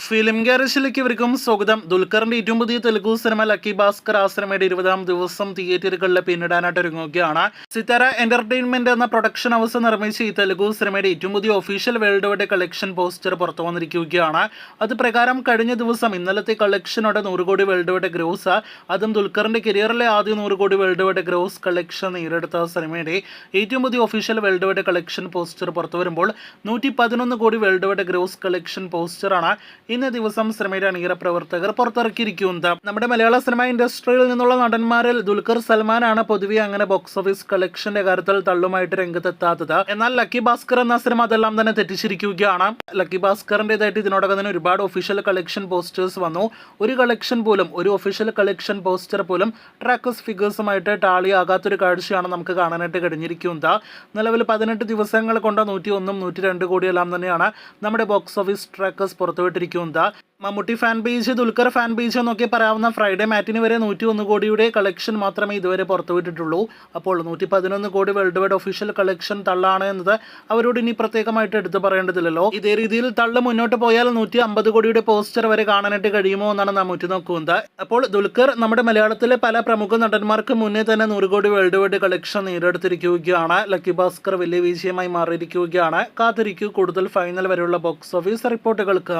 Film ഗാരേജിലേക്ക് ഇവർക്കും സ്വാഗതം. ദുൽഖറിന്റെ ഏറ്റവും പുതിയ തെലുഗു സിനിമ ലക്കി ഭാസ്കർ ആ സിനിമയുടെ 20-ാം ദിവസം തിയേറ്ററുകളിൽ പിന്നിടാനായിട്ട് ഒരുങ്ങുകയാണ്. സിതാര എന്റർടൈൻമെന്റ് എന്ന പ്രൊഡക്ഷൻ ഹൗസ് നിർമ്മിച്ച ഈ തെലുഗു സിനിമയുടെ ഏറ്റവും പുതിയ official world wide collection poster പുറത്തു വന്നിരിക്കുകയാണ്. അത് പ്രകാരം കഴിഞ്ഞ ദിവസം ഇന്നലത്തെ കളക്ഷനോടെ 100 കോടി വേൾഡ് വൈഡ് ഗ്രോസ്, അതും ദുൽഖറിന്റെ കരിയറിലെ ആദ്യ 100 crore world wide gross collection നേടിയെടുത്ത സിനിമയുടെ ഏറ്റവും പുതിയ official world wide collection poster പുറത്തു വരുമ്പോൾ 111 കോടി വേൾഡ് വൈഡ് ഗ്രോസ് കളക്ഷൻ പോസ്റ്ററാണ് ഇന്നേ ദിവസം സിനിമയുടെ അണിയറ പ്രവർത്തകർ പുറത്തിറക്കിയിരിക്കുന്നത്. നമ്മുടെ മലയാള സിനിമ ഇൻഡസ്ട്രിയിൽ നിന്നുള്ള നടന്മാരിൽ ദുൽഖർ സൽമാനാണ് പൊതുവെ അങ്ങനെ ബോക്സ് ഓഫീസ് കളക്ഷന്റെ കാര്യത്തിൽ തള്ളുമായിട്ട് രംഗത്തെത്താത്തത്. എന്നാൽ ലക്കി ഭാസ്കർ എന്ന സിനിമ അതെല്ലാം തന്നെ തെറ്റിച്ചിരിക്കുകയാണ്. ലക്കി ഭാസ്കറിന്റേതായിട്ട് ഇതിനോടകം തന്നെ ഒരുപാട് ഒഫീഷ്യൽ കളക്ഷൻ പോസ്റ്റേഴ്സ് വന്നു. ഒരു കളക്ഷൻ പോലും, ഒരു ഒഫീഷ്യൽ കളക്ഷൻ പോസ്റ്റർ പോലും ട്രാക്കേഴ്സ് ഫിഗേഴ്സുമായിട്ട് ടാലി ആകാത്തൊരു കാഴ്ചയാണ് നമുക്ക് കാണാനായിട്ട് കഴിഞ്ഞിരിക്കുന്നത്. നിലവിൽ 18 ദിവസങ്ങൾ കൊണ്ട് 101, 102 കോടിയെല്ലാം തന്നെയാണ് നമ്മുടെ ബോക്സ് ഓഫീസ് ട്രാക്കേഴ്സ് പുറത്തുവിട്ടിരിക്കുന്നത്. Mammootty fan page, Dulquer fan page എന്നൊക്കെ പറയാവുന്ന ഫ്രൈഡേ മാറ്റിന് വരെ 101 കോടിയുടെ കളക്ഷൻ മാത്രമേ ഇതുവരെ പുറത്തുവിട്ടിട്ടുള്ളൂ. അപ്പോൾ 111 കോടി വേൾഡ് വൈഡ് ഒഫീഷ്യൽ കളക്ഷൻ തള്ളാണ് എന്നത് അവരോട് ഇനി പ്രത്യേകമായിട്ട് എടുത്തു പറയേണ്ടതില്ലല്ലോ. ഇതേ രീതിയിൽ തള്ളു മുന്നോട്ട് പോയാൽ 150 കോടിയുടെ പോസ്റ്റർ വരെ കാണാനായിട്ട് കഴിയുമോ എന്നാണ് നാം ഉറ്റുനോക്കുന്നത്. അപ്പോൾ ദുൽഖർ നമ്മുടെ മലയാളത്തിലെ പല പ്രമുഖ നടന്മാർക്ക് മുന്നേ തന്നെ 100 കോടി വേൾഡ് വൈഡ് കളക്ഷൻ നേടിയെടുത്തിരിക്കുകയാണ്. ലക്കി ഭാസ്കർ വലിയ വിജയമായി മാറിയിരിക്കുകയാണ്. കാത്തിരിക്കൂ കൂടുതൽ ഫൈനൽ വരെയുള്ള ബോക്സ് ഓഫീസ് റിപ്പോർട്ടുകൾക്ക്.